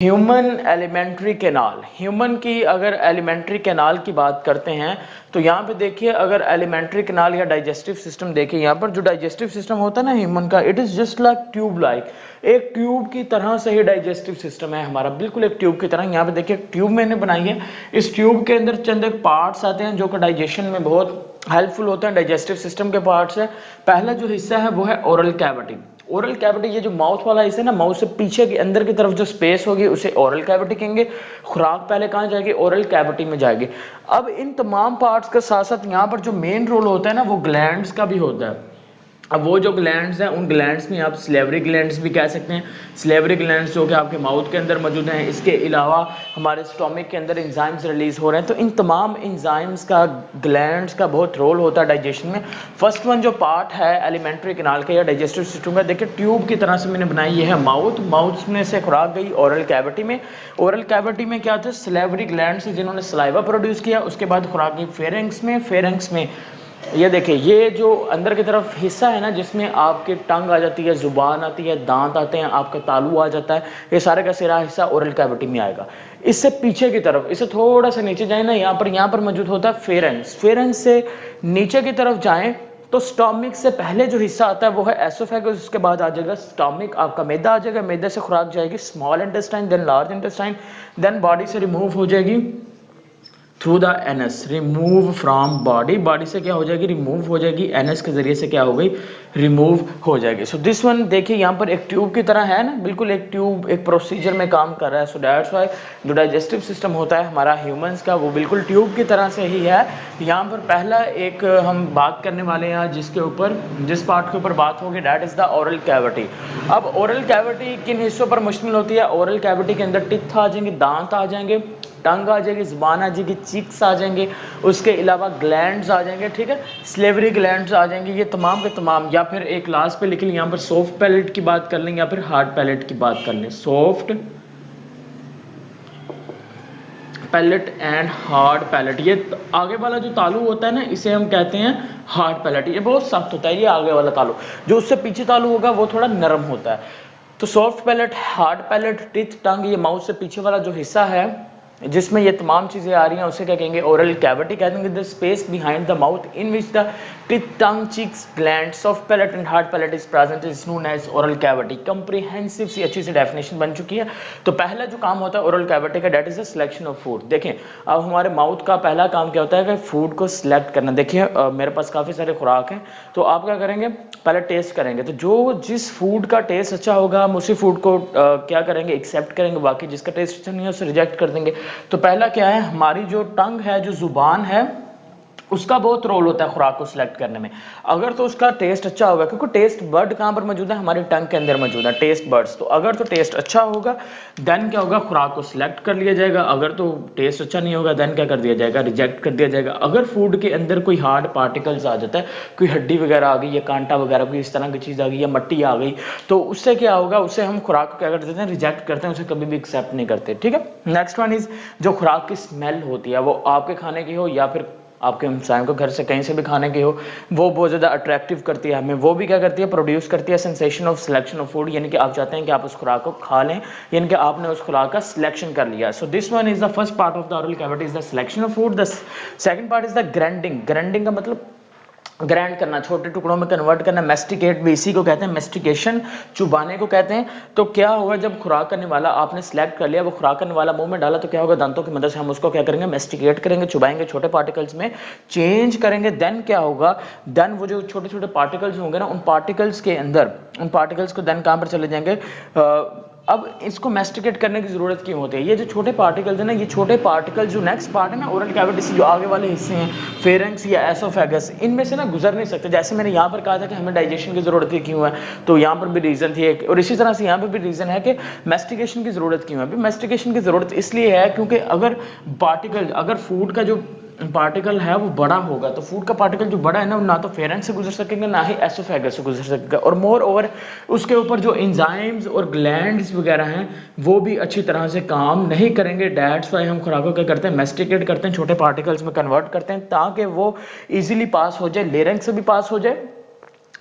Human alimentary canal, human की अगर alimentary canal की बात करते हैं तो यहाँ पे देखिए, अगर एलिमेंट्री कैनाल या डाइजेस्टिव सिस्टम देखिए, यहाँ पर जो डाइजेस्टिव सिस्टम होता है ना ह्यूमन का, it is just like tube, like एक ट्यूब की तरह से ही डाइजेस्टिव सिस्टम है हमारा, बिल्कुल एक ट्यूब की तरह। यहाँ पे देखिए ट्यूब मैंने बनाई है, इस ट्यूब के अंदर चंद एक पार्ट्स आते हैं जो कि डाइजेशन में बहुत हेल्पफुल होते हैं। डाइजेस्टिव सिस्टम के पार्ट्स है, पहला जो हिस्सा है वो है ओरल कैविटी। ओरल कैविटी, ये जो माउथ वाला हिस्सा है ना, माउथ से पीछे के अंदर की तरफ जो स्पेस होगी उसे ओरल कैविटी कहेंगे। खुराक पहले कहाँ जाएगी? ओरल कैविटी में जाएगी। अब इन तमाम पार्ट्स के साथ साथ यहाँ पर जो मेन रोल होता है ना, वो ग्लैंड्स का भी होता है। अब वो जो ग्लैंड्स हैं, उन ग्लैंड्स में आप स्लेवरी ग्लैंड्स भी कह सकते हैं। स्लेवरी ग्लैंड्स जो कि आपके माउथ के अंदर मौजूद हैं। इसके अलावा हमारे स्टोमक के अंदर इंजाइम्स रिलीज हो रहे हैं, तो इन तमाम इंजाइम्स का, ग्लैंड्स का बहुत रोल होता है डाइजेशन में। फर्स्ट वन जो पार्ट है एलिमेंट्री कैनाल का या डाइजेस्टिव सिस्टम का, देखिए ट्यूब की तरह से मैंने बनाई, ये है माउथ। माउथ में से खुराक गई ओरल कैविटी में। ओरल कैविटी में क्या था? स्लेवरी ग्लैंड्स जिन्होंने सलाइवा प्रोड्यूस किया, उसके बाद खुराक गई फेरेंक्स में। फेरेंक्स में ये देखिए, ये जो अंदर की तरफ हिस्सा है ना, जिसमें आपके टंग आ जाती है, जुबान आती है, दांत आते हैं, आपका तालू आ जाता है, ये सारे का सारा हिस्सा ओरल कैविटी में आएगा। इससे पीछे की तरफ, इससे थोड़ा सा नीचे जाए ना, यहाँ पर मौजूद होता है फेरेंक्स। फेरेंक्स से नीचे की तरफ जाएं तो स्टोमक से पहले जो हिस्सा आता है वो है एसोफेगस। उसके बाद आ जाएगा स्टोमक, आपका मैदा आ जाएगा। मैदे से खुराक जाएगी small intestine, then large intestine, then body से रिमूव हो जाएगी through the anus, remove from body. Body से क्या हो जाएगी? रिमूव हो जाएगी। एनस के जरिए से क्या हो गई? रिमूव हो जाएगी। सो दिस वन देखिए, यहाँ पर एक ट्यूब की तरह है ना, बिल्कुल एक ट्यूब एक प्रोसीजर में काम कर रहा है। सो दैट्स व्हाई जो डाइजेस्टिव सिस्टम होता है हमारा ह्यूमंस का, वो बिल्कुल ट्यूब की तरह से ही है। यहाँ पर पहला एक हम बात करने वाले हैं जिसके ऊपर, जिस पार्ट के ऊपर बात होगी, that is the oral cavity. अब ओरल कैविटी किन हिस्सों पर मुश्तमिल होती है? ओरल कैविटी के अंदर टिथ आ जाएंगे, दांत आ जाएंगे, टंग आ जाएगी, जुबान आ जाएगी, चिक्स आ जाएंगे, उसके अलावा ग्लैंड्स आ जाएंगे, ठीक है, स्लेवरी ग्लैंड्स आ जाएंगे, ये तमाम के तमाम। या फिर एक लास्ट पे लिख लें, यहाँ पर सॉफ्ट पैलेट की बात कर लें या फिर हार्ड पैलेट की बात कर लें। Soft palate and hard palette, ये आगे वाला जो तालू होता है ना, इसे हम कहते हैं हार्ड पैलेट। ये बहुत सख्त होता है, ये आगे वाला तालू। जो उससे पीछे तालू होगा वो थोड़ा नरम होता है। तो soft palate, hard palate, teeth, tongue, ये माउथ से पीछे वाला जो हिस्सा है जिसमें ये तमाम चीजें आ रही हैं, उसे क्या कहेंगे? ओरल कैविटी कह देंगे। The space behind the mouth in which the teeth, tongue, cheeks, gland, soft palate and hard palate is present is known as oral cavity. Comprehensive सी अच्छी सी डेफिनेशन बन चुकी है। तो पहला जो काम होता है ओरल कैविटी का, that is the selection of food. देखें, अब हमारे माउथ का पहला काम क्या होता है कि फूड को सिलेक्ट करना। देखिए मेरे पास काफी सारे खुराक हैं, तो आप क्या करेंगे? पहले टेस्ट करेंगे। तो जो जिस फूड का टेस्ट अच्छा होगा हम उसी फूड को क्या करेंगे? एक्सेप्ट करेंगे। बाकी जिसका टेस्ट अच्छा नहीं है उसे रिजेक्ट कर देंगे। तो पहला क्या है? हमारी जो टंग है, जो जुबान है, उसका बहुत रोल होता है खुराक को सिलेक्ट करने में। अगर तो उसका टेस्ट अच्छा होगा, क्योंकि टेस्ट बर्ड कहां पर मौजूद है? हमारी टंग के अंदर मौजूद है, टेस्ट बर्ड्स। तो अगर तो टेस्ट अच्छा होगा देन क्या होगा? खुराक को सिलेक्ट कर लिया जाएगा। अगर तो टेस्ट अच्छा नहीं होगा देन क्या कर दिया जाएगा? रिजेक्ट कर दिया जाएगा। अगर फूड के अंदर कोई हार्ड पार्टिकल्स आ जाता है, कोई हड्डी वगैरह आ गई या कांटा वगैरह कोई इस तरह की चीज आ गई या मट्टी आ गई, तो उससे क्या होगा? उससे हम खुराक को क्या कर देते हैं? रिजेक्ट करते हैं, उसे कभी भी एक्सेप्ट नहीं करते, ठीक है। नेक्स्ट वन इज जो खुराक की स्मेल होती है, वो आपके खाने की हो या फिर आपके हमसायों को घर से कहीं से भी खाने की हो, वो बहुत ज़्यादा अट्रैक्टिव करती है हमें। वो भी क्या करती है? प्रोड्यूस करती है sensation of selection of food, यानी कि आप चाहते हैं कि आप उस खुराक को खा लें, यानी कि आपने उस खुराक का सिलेक्शन कर लिया। So this one is the first part of the oral cavity, is the selection of food. The second part is the grinding. Grinding का मतलब ग्राइंड करना, छोटे टुकड़ों में कन्वर्ट करना। मेस्टिकेट भी इसी को कहते हैं, मेस्टिकेशन चुबाने को कहते हैं। तो क्या होगा? जब खुराक करने वाला आपने सेलेक्ट कर लिया, वो खुराक करने वाला मुंह में डाला, तो क्या होगा? दांतों की मदद से हम उसको क्या करेंगे? मेस्टिकेट करेंगे, चुबाएंगे, छोटे पार्टिकल्स में चेंज करेंगे। देन क्या होगा? देन वो जो छोटे छोटे पार्टिकल्स होंगे ना, उन पार्टिकल्स के अंदर, उन पार्टिकल्स को देन कहां पर चले जाएंगे? अब इसको मेस्टिकेट करने की जरूरत क्यों होती है? ये जो छोटे पार्टिकल्स है ना, ये छोटे पार्टिकल्स जो नेक्स्ट पार्ट है ना ओरल कैविटी से, जो आगे वाले हिस्से हैं, फेरेंक्स या एसोफेगस, इनमें से ना गुजर नहीं सकते। जैसे मैंने यहाँ पर कहा था कि हमें डाइजेशन की जरूरत क्यों है, तो यहाँ पर भी रीजन थी एक, और इसी तरह से यहाँ पर भी रीजन है कि मेस्टिकेशन की जरूरत क्यों है। मेस्टिकेशन की जरूरत इसलिए है क्योंकि अगर पार्टिकल, अगर फूड का जो पार्टिकल है वो बड़ा होगा, तो फूड का पार्टिकल जो बड़ा है ना, ना तो फेरेंक्स से गुजर सकेगा ना ही एसोफेगस से गुजर सकेगा, और मोर ओवर उसके ऊपर जो एंजाइम्स और ग्लैंड्स वगैरह हैं वो भी अच्छी तरह से काम नहीं करेंगे। दैट्स व्हाई हम खुराकों क्या करते हैं? मेस्टिकेट करते हैं, छोटे पार्टिकल्स में कन्वर्ट करते हैं, ताकि वो इजीली पास हो जाए, लेरेंक्स से भी पास हो जाए,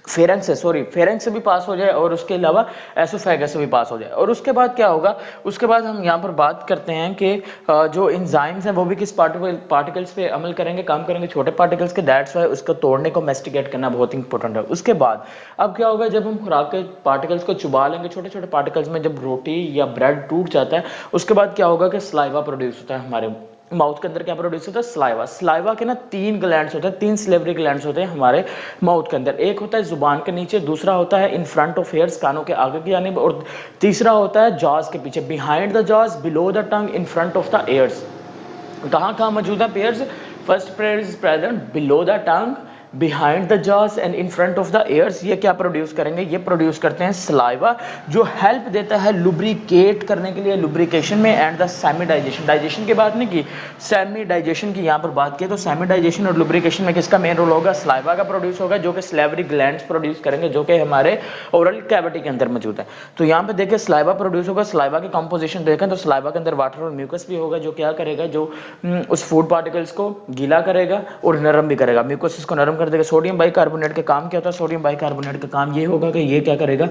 फेरेंक्स से भी पास हो जाए और उसके अलावा एसोफेगस से भी पास हो जाए। और उसके बाद क्या होगा, उसके बाद हम यहाँ पर बात करते हैं कि जो एंजाइम्स हैं वो भी किस पार्टिकल्स पे अमल करेंगे, काम करेंगे, छोटे पार्टिकल्स के। दैट्स वाई उसको तोड़ने को मेस्टिकेट करना बहुत इंपॉर्टेंट है। उसके बाद अब क्या होगा, जब हम खुराक के पार्टिकल्स को चुबा लेंगे, छोटे छोटे पार्टिकल्स में जब रोटी या ब्रेड टूट जाता है, उसके बाद क्या होगा कि स्लाइवा प्रोड्यूस होता है हमारे माउथ के अंदर। क्या प्रोड्यूस होता है? स्लाइवा। स्लाइवा के ना 3 ग्लैंड्स होते हैं, 3 सिलेवरी ग्लैंड्स होते हैं हमारे माउथ के अंदर। एक होता है जुबान के नीचे, दूसरा होता है इन फ्रंट ऑफ ईयर्स, कानों के आगे की यानी, और तीसरा होता है जॉज के पीछे, behind the jaws, below the tongue, in front of the ears. कहाँ कहाँ मौजूद है pairs? First pair is present below the tongue, behind the jaws and in front of the ears. ये क्या प्रोड्यूस करेंगे? ये प्रोड्यूस करते हैं सलाइवा, जो हेल्प देता है लुब्रिकेट करने के लिए, लुब्रिकेशन में, and the semi digestion. Digestion की बात नहीं की, सेमी डाइजेशन की यहाँ पर बात की। तो सेमी डाइजेशन और लुब्रिकेशन में किसका मेन रोल होगा? सलाइवा का प्रोड्यूस होगा, जो कि स्लेवरी ग्लैंड्स प्रोड्यूस करेंगे, जो कि हमारे ओरल कैविटी के अंदर मौजूद है। तो यहाँ पे देखिए सलाइवा प्रोड्यूस होगा। सलाइवा की कंपोजिशन देखें तो सलाइवा के अंदर वाटर और म्यूकस भी होगा, जो क्या करेगा, जो उस फूड पार्टिकल्स को गीला करेगा और नरम भी करेगा। म्यूकस इसको नरम कर देगा। सोडियम बाइकार्बोनेट का काम क्या होता है? सोडियम बाइकार्बोनेट का काम ये होगा कि ये क्या करेगा,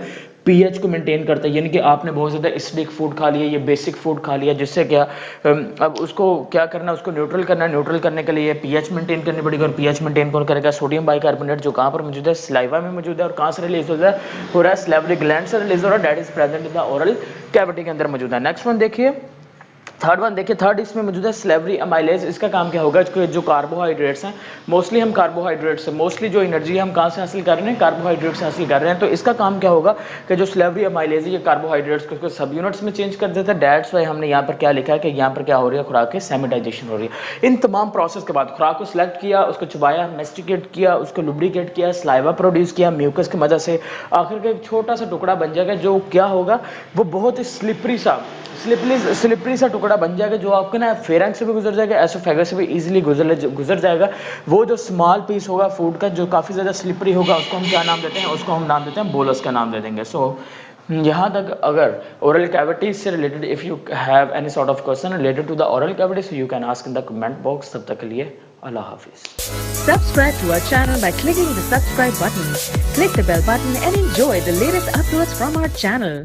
पीएच को मेंटेन करता है। यानी कि आपने बहुत ज्यादा एसिडिक फूड खा लिया, ये बेसिक फूड खा लिया, जिससे क्या अब उसको क्या करना, उसको न्यूट्रल करना है। न्यूट्रल करने के लिए पीएच मेंटेन करनी पड़ेगी, और पीएच मेंटेन कौन करेगा? सोडियम बाइकार्बोनेट, जो कहां पर मौजूद है? सलाइवा में मौजूद है। और कहां से रिलीज हो रहा है? सलाइवरी ग्लैंड से रिलीज हो रहा है। That is present in the oral cavity के अंदर मौजूद है। नेक्स्ट वन देखिए, थर्ड वन देखिए। थर्ड इसमें मौजूद है स्लेवरी अमाइलेज। इसका काम क्या होगा? जो कार्बोहाइड्रेट्स हैं, मोस्टली हम कार्बोहाइड्रेट से, मोस्टली जो एनर्जी हम कहाँ से हासिल कर रहे हैं? कार्बोहाइड्रेट से हासिल कर रहे हैं। तो इसका काम क्या होगा कि जो स्लेवरी अमाइलेज है, ये कार्बोहाइड्रेट्स को सब यूनिट्स में चेंज कर देता है। दैट्स वाई हमने यहाँ पर क्या लिखा है कि यहाँ पर क्या हो रही है? खुराक की सेमिडाइजेशन हो रही है। इन तमाम प्रोसेस के बाद खुराक को सिलेक्ट किया, उसको चबाया, मेस्टिकेट किया, उसको लुब्रिकेट किया, स्लाइवा प्रोड्यूस किया म्यूकस की मदद से, आखिर का एक छोटा सा टुकड़ा बन जाएगा, जो क्या होगा, वो बहुत ही स्लिपरी सा टुकड़ा बन जाएगा, जो आपके ना फेरेंक्स से भी गुजर जाएगा, एसोफेगस से भी इजीली गुजर जाएगा। वो जो स्मॉल पीस होगा फूड का, जो काफ़ी ज़्यादा स्लिपरी होगा, उसको हम क्या नाम देते हैं? उसको हम नाम देते हैं बोलस का नाम दे देंगे। सो यहाँ तक अगर ओरल कैविटी से related if you have any sort of question related to the oral cavity, so you can ask in the comment box. तब तक के लिए अल्लाह हाफिज। Subscribe to our channel by clicking the subscribe button. Click the bell button and enjoy the latest uploads from our channel.